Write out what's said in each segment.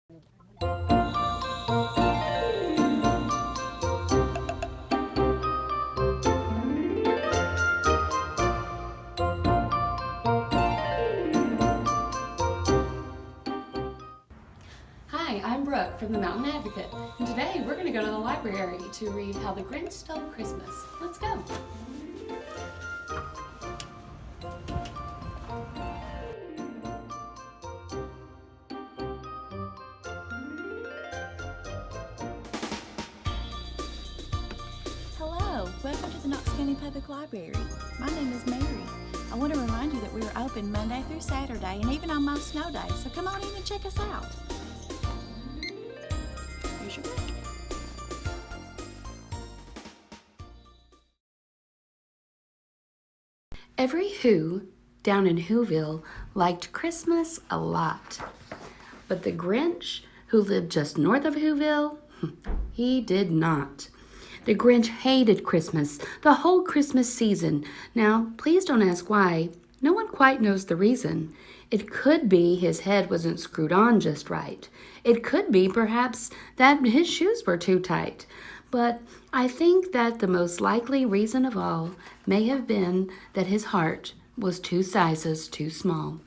Hi, I'm Brooke from the Mountain Advocate, and today we're going to go to the library to read How the Grinch Stole Christmas. Let's go! Hello, welcome to the Knox County Public Library. My name is Mary. I want to remind you that we are open Monday through Saturday and even on most snow days, so come on in and check us out. Here's your book. Every Who down in Whoville liked Christmas a lot. But the Grinch, who lived just north of Whoville, he did not. The Grinch hated Christmas, the whole Christmas season. Now, please don't ask why. No one quite knows the reason. It could be his head wasn't screwed on just right. It could be, perhaps, that his shoes were too tight. But I think that the most likely reason of all may have been that his heart was 2 sizes too small.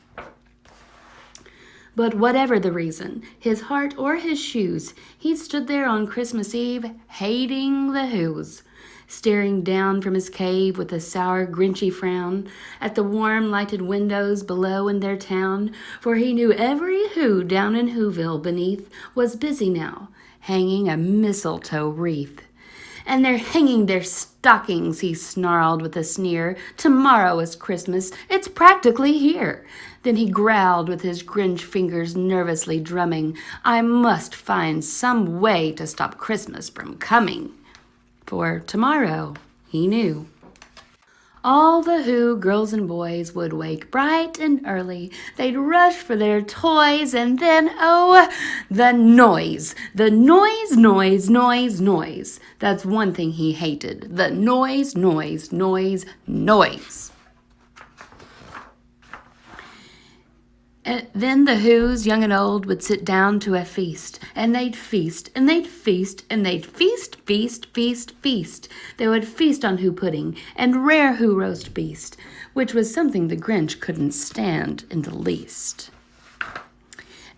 But whatever the reason, his heart or his shoes, he stood there on Christmas Eve, hating the Whos, staring down from his cave with a sour, grinchy frown at the warm, lighted windows below in their town, for he knew every Who down in Whoville beneath was busy now, hanging a mistletoe wreath. And they're hanging their stockings, he snarled with a sneer. Tomorrow is Christmas, it's practically here. Then he growled with his Grinch fingers nervously drumming, I must find some way to stop Christmas from coming. For tomorrow, he knew. All the Who girls and boys would wake bright and early. They'd rush for their toys, and then, oh, the noise. The noise, noise, noise, noise. That's one thing he hated. The noise, noise, noise, noise. And then the Whos, young and old, would sit down to a feast, and they'd feast, and they'd feast, and they'd feast, feast, feast, feast. They would feast on Who pudding and rare Who roast beast, which was something the Grinch couldn't stand in the least.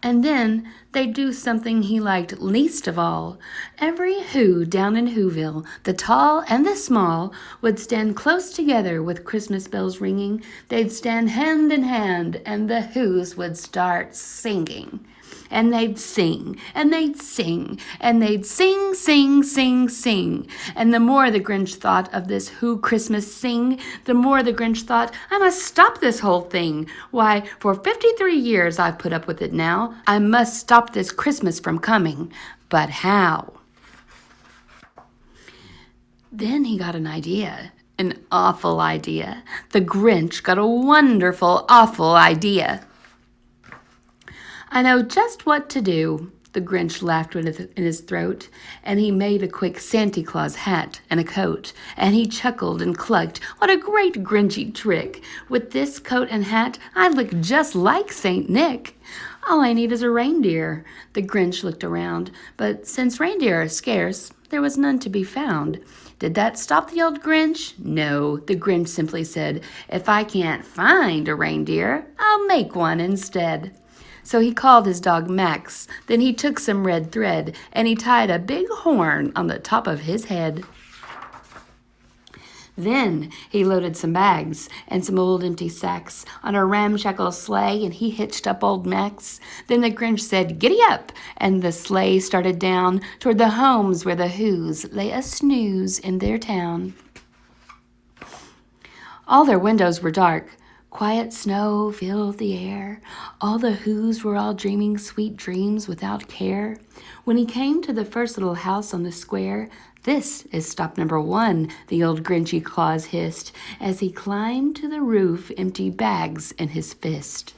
And then they'd do something he liked least of all. Every Who down in Whoville, the tall and the small, would stand close together with Christmas bells ringing. They'd stand hand in hand, and the Whos would start singing. And they'd sing, and they'd sing, and they'd sing, sing, sing, sing. And the more the Grinch thought of this Who Christmas sing, the more the Grinch thought, I must stop this whole thing. Why, for 53 years I've put up with it now. I must stop this Christmas from coming. But how? Then he got an idea. An awful idea. The Grinch got a wonderful, awful idea. I know just what to do, the Grinch laughed in his throat, and he made a quick Santa Claus hat and a coat, and he chuckled and clucked, what a great Grinchy trick! With this coat and hat, I look just like Saint Nick. All I need is a reindeer. The Grinch looked around, but since reindeer are scarce, there was none to be found. Did that stop the old Grinch? No, the Grinch simply said, if I can't find a reindeer, I'll make one instead. So he called his dog Max. Then he took some red thread, and he tied a big horn on the top of his head. Then he loaded some bags and some old empty sacks on a ramshackle sleigh, and he hitched up old Max. Then the Grinch said, giddy up, and the sleigh started down toward the homes where the Whos lay a snooze in their town. All their windows were dark. Quiet snow filled the air. All the Whos were all dreaming sweet dreams without care. When he came to the first little house on the square, this is stop number 1, the old Grinchy Claus hissed, as he climbed to the roof, empty bags in his fist.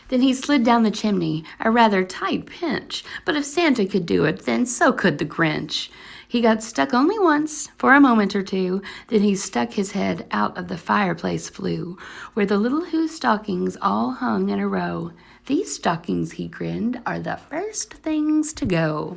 Then he slid down the chimney, a rather tight pinch, but if Santa could do it, then so could the Grinch. He got stuck only once, for a moment or two, then he stuck his head out of the fireplace flue, where the little Who stockings all hung in a row. These stockings, he grinned, are the first things to go.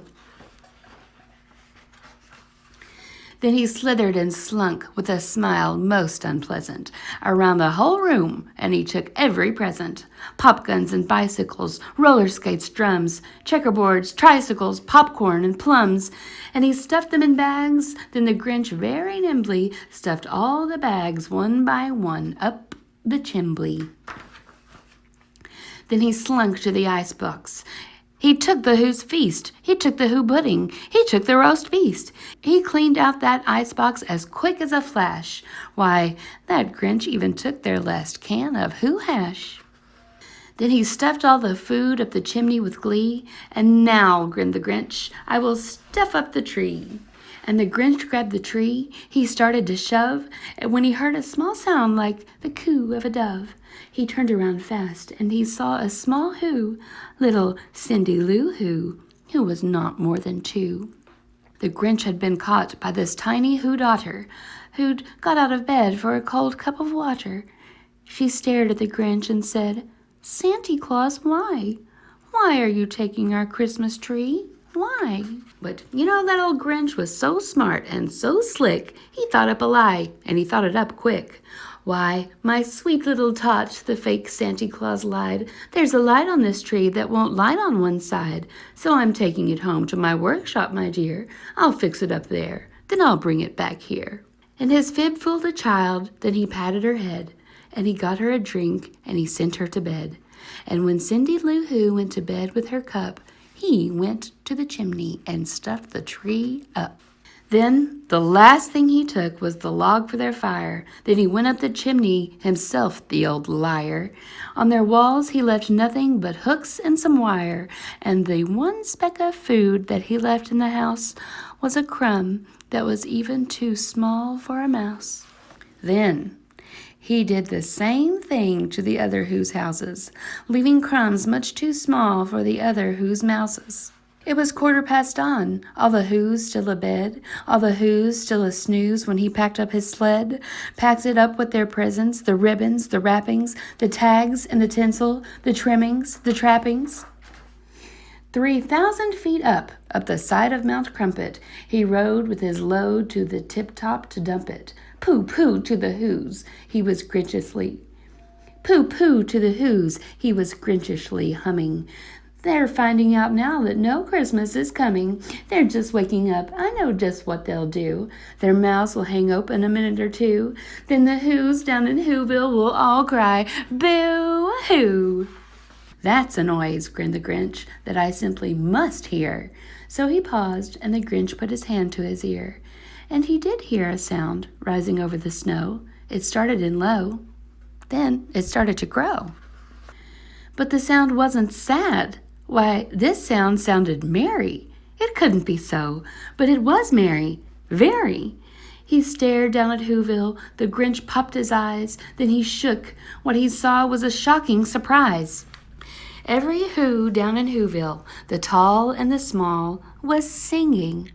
Then he slithered and slunk with a smile most unpleasant around the whole room, and he took every present. Pop guns and bicycles, roller skates, drums, checkerboards, tricycles, popcorn, and plums, and he stuffed them in bags. Then the Grinch very nimbly stuffed all the bags one by one up the chimbley. Then he slunk to the icebox. He took the Who's feast. He took the Who pudding. He took the roast beast. He cleaned out that icebox as quick as a flash. Why, that Grinch even took their last can of Who hash. Then he stuffed all the food up the chimney with glee. And now, grinned the Grinch, I will stuff up the tree. And the Grinch grabbed the tree. He started to shove, and when he heard a small sound like the coo of a dove, he turned around fast, and he saw a small Who, little Cindy Lou Who was not more than 2. The Grinch had been caught by this tiny Who daughter, who'd got out of bed for a cold cup of water. She stared at the Grinch and said, "Santa Claus, why? Why are you taking our Christmas tree? Why?" But that old Grinch was so smart and so slick, he thought up a lie, and he thought it up quick. "Why, my sweet little tot," the fake Santa Claus lied, "there's a light on this tree that won't light on one side, so I'm taking it home to my workshop, my dear. I'll fix it up there, then I'll bring it back here." And his fib fooled the child, then he patted her head, and he got her a drink, and he sent her to bed. And when Cindy Lou Who went to bed with her cup, he went to the chimney and stuffed the tree up. Then the last thing he took was the log for their fire. Then he went up the chimney himself, the old liar. On their walls he left nothing but hooks and some wire, and the one speck of food that he left in the house was a crumb that was even too small for a mouse. Then he did the same thing to the other Who's houses, leaving crumbs much too small for the other Who's mouses. It was 1:15, all the Who's still abed, all the Who's still a snooze when he packed up his sled, packed it up with their presents, the ribbons, the wrappings, the tags and the tinsel, the trimmings, the trappings. 3,000 feet up the side of Mount Crumpet, he rode with his load to the tip-top to dump it. Pooh-pooh to the Who's, he was grinchishly. Pooh-pooh to the Who's, he was grinchishly humming. They're finding out now that no Christmas is coming. They're just waking up. I know just what they'll do. Their mouths will hang open a minute or two. Then the Who's down in Whoville will all cry, "Boo-hoo!" "That's a noise," grinned the Grinch, "that I simply must hear." So he paused, and the Grinch put his hand to his ear. And he did hear a sound rising over the snow. It started in low. Then it started to grow. But the sound wasn't sad. Why, this sound sounded merry. It couldn't be so, but it was merry, very. He stared down at Whoville. The Grinch popped his eyes. Then he shook. What he saw was a shocking surprise. Every Who down in Whoville, the tall and the small, was singing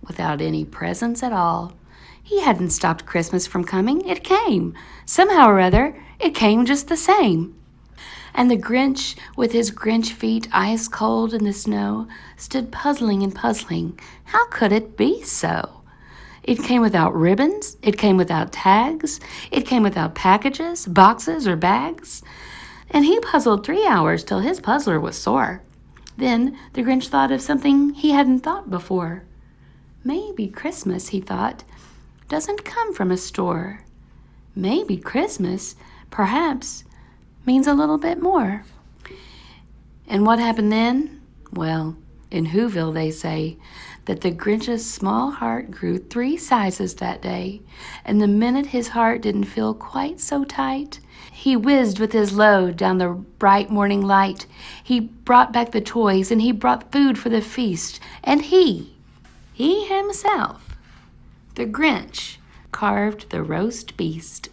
without any presents at all. He hadn't stopped Christmas from coming. It came. Somehow or other, it came just the same. And the Grinch, with his Grinch feet ice cold in the snow, stood puzzling and puzzling. How could it be so? It came without ribbons. It came without tags. It came without packages, boxes, or bags. And he puzzled 3 hours till his puzzler was sore. Then the Grinch thought of something he hadn't thought before. Maybe Christmas, he thought, doesn't come from a store. Maybe Christmas, perhaps, means a little bit more. And what happened then? Well, in Whoville they say that the Grinch's small heart grew 3 sizes that day, and the minute his heart didn't feel quite so tight, he whizzed with his load down the bright morning light. He brought back the toys, and he brought food for the feast, and he himself, the Grinch, carved the roast beast.